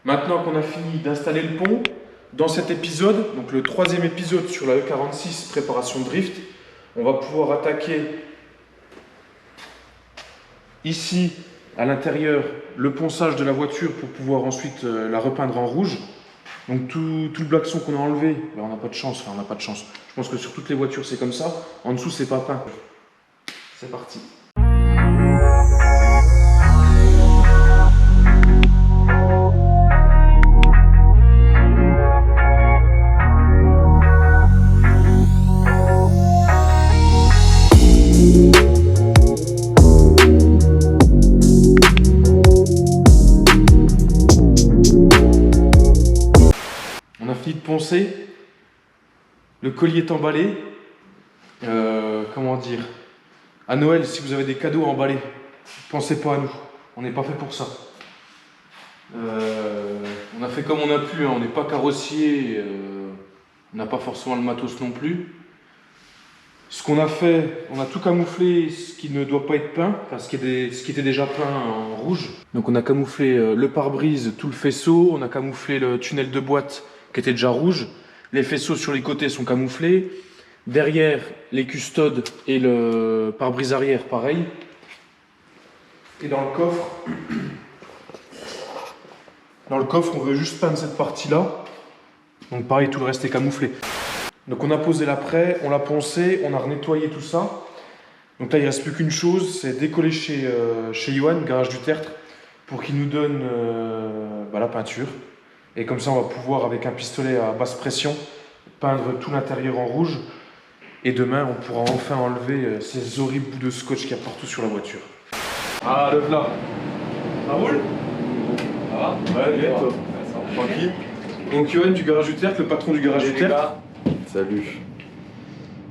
Maintenant qu'on a fini d'installer le pont, dans cet épisode, donc le troisième épisode sur la E46 préparation drift, on va pouvoir attaquer ici à l'intérieur le ponçage de la voiture pour pouvoir ensuite la repeindre en rouge. Donc tout le blackson qu'on a enlevé, ben on n'a pas de chance, enfin on n'a pas de chance. Je pense que sur toutes les voitures c'est comme ça, en dessous c'est pas peint. C'est parti. On a fini de poncer, le collier est emballé. Comment dire, à Noël, si vous avez des cadeaux à emballer, pensez pas à nous, on n'est pas fait pour ça. On a fait comme on a pu, hein. On n'est pas carrossier, on n'a pas forcément le matos non plus. Ce qu'on a fait, on a tout camouflé, ce qui ne doit pas être peint, enfin ce qui était déjà peint en rouge. Donc on a camouflé le pare-brise, tout le faisceau, on a camouflé le tunnel de boîte qui était déjà rouge. Les faisceaux sur les côtés sont camouflés. Derrière, les custodes et le pare-brise arrière, pareil. Et dans le coffre, on veut juste peindre cette partie-là. Donc pareil, tout le reste est camouflé. Donc on a posé l'après, on l'a poncé, on a renettoyé tout ça. Donc là, il ne reste plus qu'une chose, c'est décoller chez Johan, garage du Tertre, pour qu'il nous donne la peinture. Et comme ça, on va pouvoir, avec un pistolet à basse pression, peindre tout l'intérieur en rouge. Et demain, on pourra enfin enlever ces horribles bouts de scotch qu'il y a partout sur la voiture. Ah, le plat. Ça roule? Ça va? Ouais, bien, toi. Tranquille. Donc, Johan du garage du Tertre, le patron du garage du Tertre. Salut.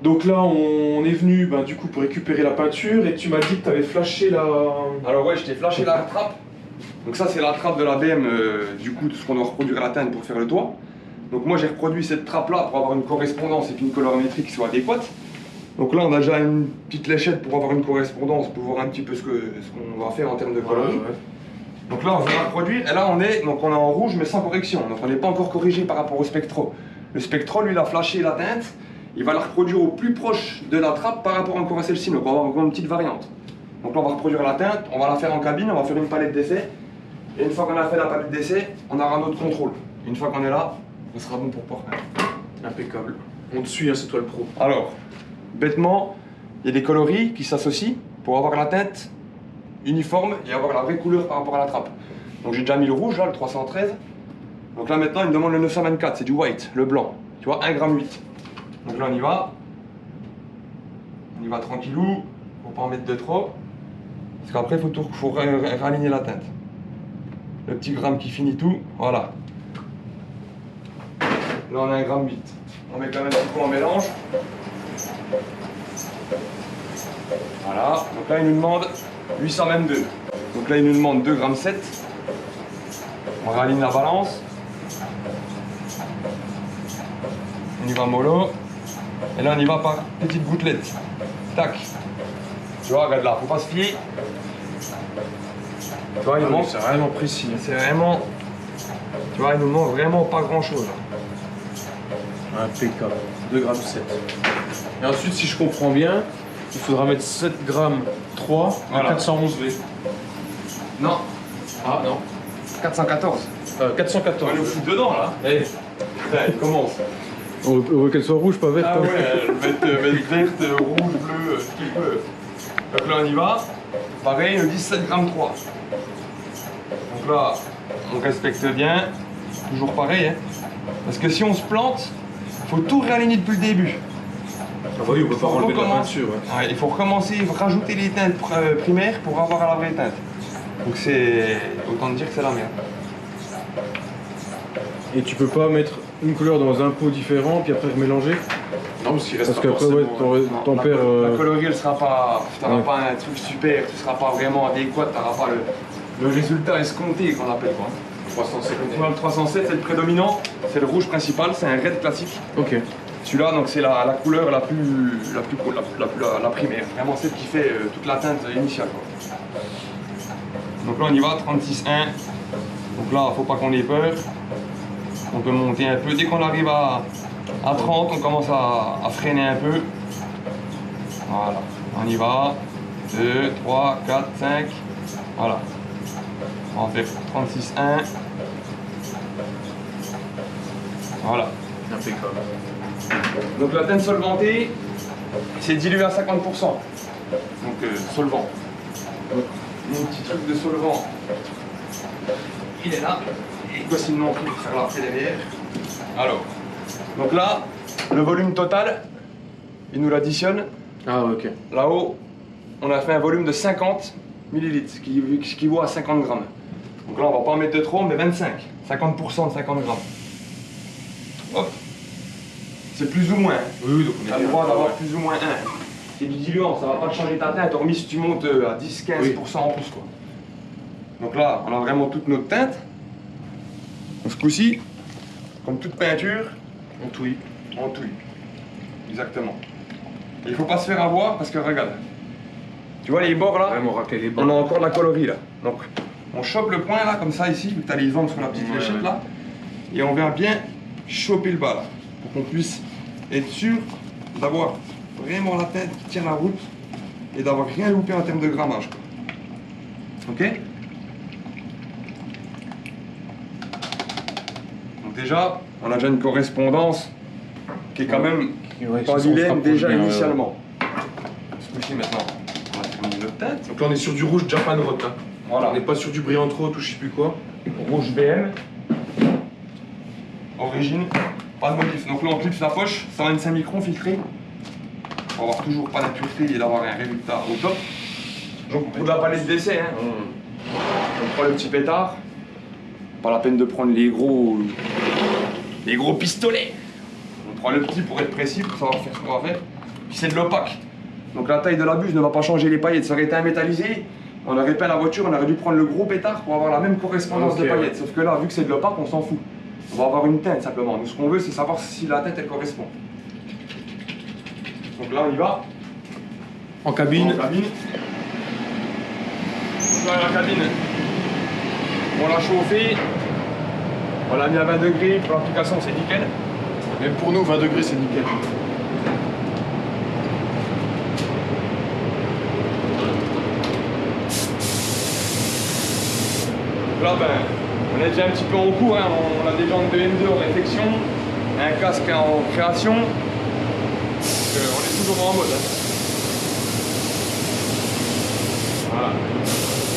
Donc là, on est venu du coup pour récupérer la peinture et tu m'as dit que tu avais flashé la... Alors ouais, je t'ai flashé la trappe. Donc ça, c'est la trappe de la BM, du coup, tout ce qu'on doit reproduire à la teinte pour faire le toit. Donc moi, j'ai reproduit cette trappe-là pour avoir une correspondance et puis une colorimétrie qui soit adéquate. Donc là, on a déjà une petite léchette pour avoir une correspondance, pour voir un petit peu ce qu'on va faire en termes de coloris. Ouais. Donc là, on va la reproduire. Et là, on est en rouge, mais sans correction. Donc on n'est pas encore corrigé par rapport au Spectro. Le Spectro, lui, il a flashé la teinte. Il va la reproduire au plus proche de la trappe par rapport encore à celle-ci. Donc on va avoir une petite variante. Donc là, on va reproduire la teinte. On va la faire en cabine. On va faire une palette d'essai. Et une fois qu'on a fait la palette d'essai, on aura notre contrôle. Une fois qu'on est là, on sera bon pour porter. Impeccable. On te suit, hein, c'est toi le pro. Alors, bêtement, il y a des coloris qui s'associent pour avoir la teinte uniforme et avoir la vraie couleur par rapport à la trappe. Donc j'ai déjà mis le rouge, là, le 313. Donc là, maintenant, il me demande le 924, c'est du white, le blanc. Tu vois, 1,8 g. Donc là, on y va. On y va tranquillou, faut pas en mettre de trop. Parce qu'après, faut raligner la teinte. Le petit gramme qui finit tout, voilà. Là, on a 1,8 g. On met quand même un petit peu en mélange. Voilà, donc là il nous demande 822. Donc là il nous demande 2,7 g. On raligne la balance. On y va mollo. Et là on y va par petites gouttelettes. Tac. Tu vois, regarde là, faut pas se fier. Tu vois, il nous manque. C'est vraiment précis. C'est vraiment. Tu vois, il nous manque vraiment pas grand chose. Impeccable. 2,7 g. Et ensuite, si je comprends bien, il faudra mettre 7 g 3 voilà. 411 V. Non. Ah non. 414. 414. On va nous foutre dedans là. Allez. Il commence. On veut qu'elle soit rouge, pas verte. Ah ouais, mettre verte, rouge, bleu, ce qu'il peut. Donc là on y va. Pareil, le 17 g 3. Donc là, on respecte bien. Toujours pareil. Hein. Parce que si on se plante, il faut tout réaligner depuis le début. Ah bah oui, on peut pas enlever de la peinture. Ouais. Ouais, il faut recommencer, rajouter les teintes primaires pour avoir la vraie teinte. Donc c'est... autant dire que c'est la merde. Et tu peux pas mettre une couleur dans un pot différent puis après remélanger? Non, parce qu'il reste pas qu'après, ouais, ton père... La colorie, elle sera pas... T'auras pas un truc super, tu seras pas vraiment adéquat, t'auras pas le résultat escompté qu'on appelle quoi. 307. Le 307, c'est le prédominant, c'est le rouge principal, c'est un red classique. Ok. Celui-là, donc c'est la couleur la primaire, vraiment celle qui fait toute la teinte initiale. Quoi. Donc là, on y va, 36,1. Donc là, faut pas qu'on ait peur. On peut monter un peu. Dès qu'on arrive à 30, on commence à freiner un peu. Voilà, on y va. 2, 3, 4, 5. Voilà. On va faire 36,1. Voilà. Impeccable. Donc la teinte solvantée, c'est dilué à 50%. Donc solvant. Mon petit truc de solvant, il est là. Et voici le nom pour faire l'arrêt derrière. Alors, donc là, le volume total, il nous l'additionne. Ah ok. Là-haut, on a fait un volume de 50 millilitres, ce qui équivaut à 50 grammes. Donc là, on va pas en mettre de trop, mais 25. 50% de 50 grammes. Hop. C'est plus ou moins. Oui, donc on Tu as est le bien. droit d'avoir plus ou moins 1. C'est du diluant, ça va pas te changer ta teinte, hormis si tu montes à 10-15% en plus, quoi. Donc là, on a vraiment toute notre teinte. Donc ce coup-ci, comme toute peinture, On touille. on touille. Exactement. Et il faut pas se faire avoir parce que regarde. Tu vois les bords là? Vraiment racler les bords. On a encore de la colorie là. Donc on chope le point là, comme ça ici, vu que tu as les angles sur la petite Ouais, fléchette ouais. là. Et on vient bien choper le bas là. Pour qu'on puisse être sûr d'avoir vraiment la teinte qui tient la route et d'avoir rien loupé en termes de grammage, quoi. Ok? Donc déjà, on a déjà une correspondance qui est quand même Ouais, pas ça, on se vilaine rapproche déjà bien, initialement. Ce coup-ci maintenant, on va terminer notre teinte. Donc là on est sur du rouge Japan Rot. Hein. Voilà. On n'est pas sur du brillant trop ou je sais plus quoi. Rouge BM. Origine, pas de modif. Donc là on clipse la poche, 125 microns filtré. Pour avoir toujours pas d'impureté et d'avoir un résultat au top. Donc pour de la palette d'essai, hein, on prend le petit pétard. Pas la peine de prendre les gros pistolets. On prend le petit pour être précis, pour savoir faire ce qu'on va faire. Puis c'est de l'opaque. Donc la taille de la buse ne va pas changer les paillettes. Ça aurait été un métallisé, on aurait peint la voiture, on aurait dû prendre le gros pétard pour avoir la même correspondance de paillettes. Sauf que là, vu que c'est de l'opaque, on s'en fout. On va avoir une teinte simplement. Nous, ce qu'on veut, c'est savoir si la teinte elle correspond. Donc là, on y va. En cabine. En cabine. Donc là, la cabine, on l'a chauffée. On l'a mis à 20 degrés. Pour l'application, c'est nickel. Même pour nous 20 degrés c'est nickel. Donc là, ben, on est déjà un petit peu en cours. Hein. On a des jantes de M2 en réflexion, un casque en création. Donc, on est toujours en mode. Hein. Voilà.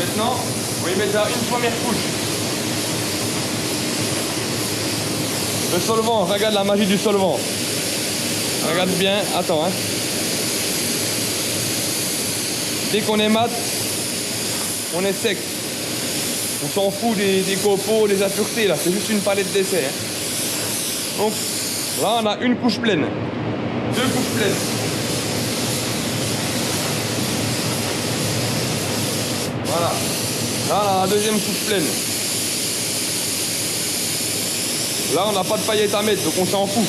Maintenant, on va y mettre déjà une première couche. Le solvant, regarde la magie du solvant. Regarde bien, attends. Hein. Dès qu'on est mat, on est sec. On s'en fout des copeaux, des impuretés là, c'est juste une palette d'essai. Hein. Donc là on a une couche pleine, deux couches pleines. Voilà. Là on a la deuxième couche pleine. Là on n'a pas de paillettes à mettre, donc on s'en fout.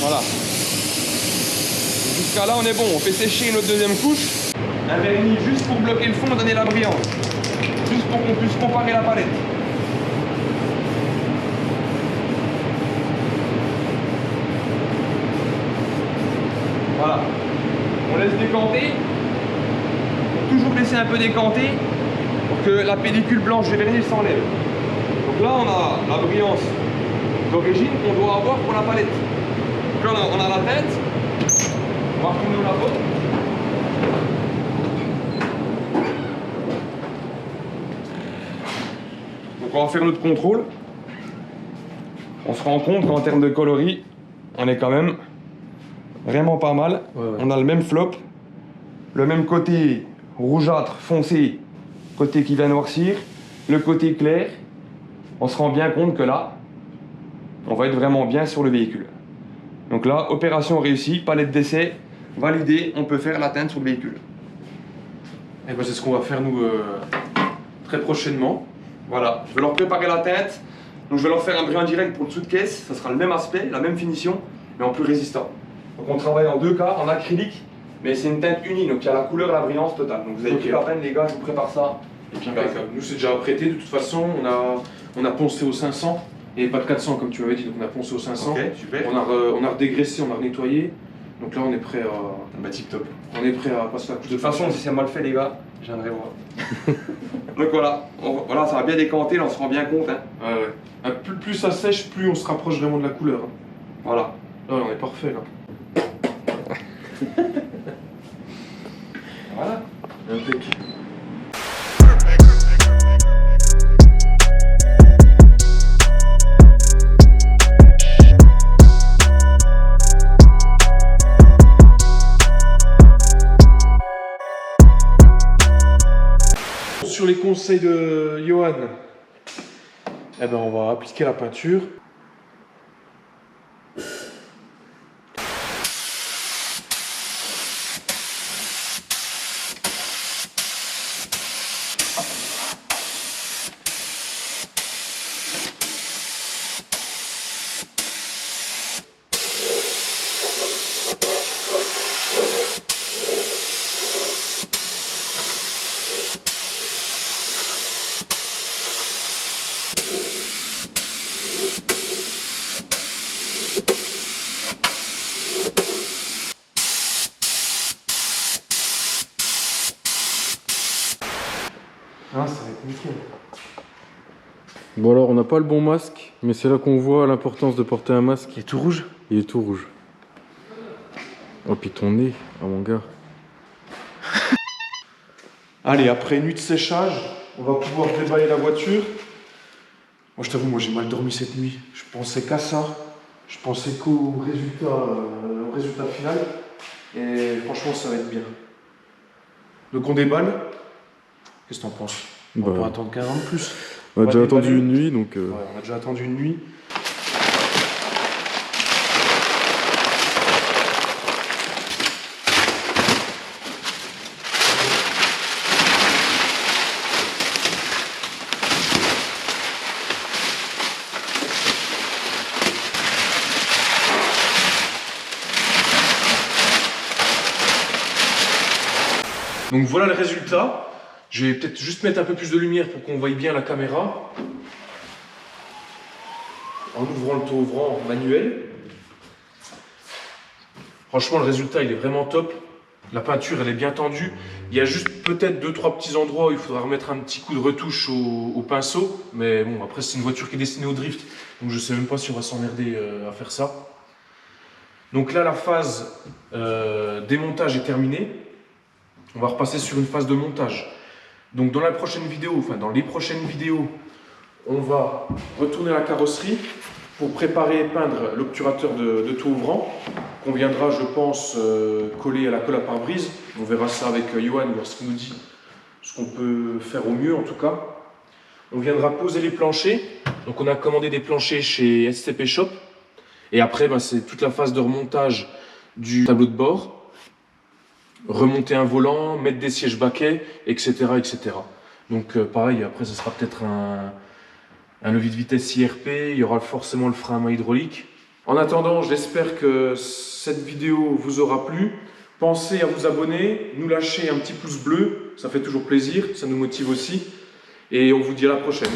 Voilà. Jusqu'à là on est bon, on fait sécher notre deuxième couche. Un vernis juste pour bloquer le fond, donner la brillance. Juste pour qu'on puisse comparer la palette. Voilà. On laisse décanter. Faut toujours laisser un peu décanter pour que la pellicule blanche du vernis s'enlève. Donc là on a la brillance d'origine qu'on doit avoir pour la palette. Donc là on a la teinte. On va retourner au labo. Donc on va faire notre contrôle. On se rend compte qu'en termes de coloris, on est quand même vraiment pas mal. Ouais. On a le même flop, le même côté rougeâtre foncé, côté qui vient noircir, le côté clair. On se rend bien compte que là, on va être vraiment bien sur le véhicule. Donc là, opération réussie, palette d'essai validée, on peut faire la teinte sur le véhicule. Et ben c'est ce qu'on va faire nous très prochainement. Voilà, je vais leur préparer la teinte. Donc je vais leur faire un brillant direct pour le dessous de caisse. Ça sera le même aspect, la même finition, mais en plus résistant. Donc on travaille en deux cas, en acrylique, mais c'est une teinte unie, donc il y a la couleur et la brillance totale. Donc vous avez pris la peine les gars, je vous prépare ça. Et puis impeccable. Nous c'est déjà apprêté de toute façon, on a On a poncé au 500. Il n'y avait pas de 400 comme tu m'avais dit, donc on a poncé au 500. Ok, super. On a redégraissé, on a nettoyé. Donc là on est prêt à. Bah tip top. On est prêt à passer la couche De toute façon, si c'est mal fait les gars, je viendrai voir. Donc voilà, voilà, ça va bien décanter, là on se rend bien compte. Hein. Ouais. Plus ça sèche, plus on se rapproche vraiment de la couleur. Hein. Voilà. Là on est parfait là. Voilà. Impec. Sur les conseils de Johan, eh ben on va appliquer la peinture. Ah, ça va être nickel. Bon alors on n'a pas le bon masque, mais c'est là qu'on voit l'importance de porter un masque. Il est tout rouge. Il est tout rouge. Oh puis ton nez, oh mon gars. Allez, après une nuit de séchage, on va pouvoir déballer la voiture. Moi je t'avoue, moi j'ai mal dormi cette nuit. Je pensais qu'à ça. Je pensais qu'au résultat final. Et franchement ça va être bien. Donc on déballe. Qu'est-ce que t'en penses? On va pas attendre 15 ans de plus. On a déjà attendu déballer. une nuit donc... Ouais, on a déjà attendu une nuit. Donc voilà le résultat. Je vais peut-être juste mettre un peu plus de lumière pour qu'on voie bien la caméra. En ouvrant le taux-ouvrant manuel. Franchement, le résultat, il est vraiment top. La peinture, elle est bien tendue. Il y a juste peut-être 2-3 petits endroits où il faudra remettre un petit coup de retouche au pinceau. Mais bon, après, c'est une voiture qui est destinée au drift. Donc je ne sais même pas si on va s'emmerder à faire ça. Donc là, la phase démontage est terminée. On va repasser sur une phase de montage. Donc dans la prochaine vidéo, enfin dans les prochaines vidéos, on va retourner la carrosserie pour préparer et peindre l'obturateur de taux ouvrant qu'on viendra, je pense, coller à la colle à pare-brise. On verra ça avec Johan lorsqu'il nous dit ce qu'on peut faire au mieux en tout cas. On viendra poser les planchers. Donc on a commandé des planchers chez SCP Shop. Et après, c'est toute la phase de remontage du tableau de bord. Remonter un volant, mettre des sièges baquets, etc. etc. Donc pareil, après ce sera peut-être un levier de vitesse IRP, il y aura forcément le frein à main hydraulique. En attendant, j'espère que cette vidéo vous aura plu. Pensez à vous abonner, nous lâcher un petit pouce bleu, ça fait toujours plaisir, ça nous motive aussi. Et on vous dit à la prochaine.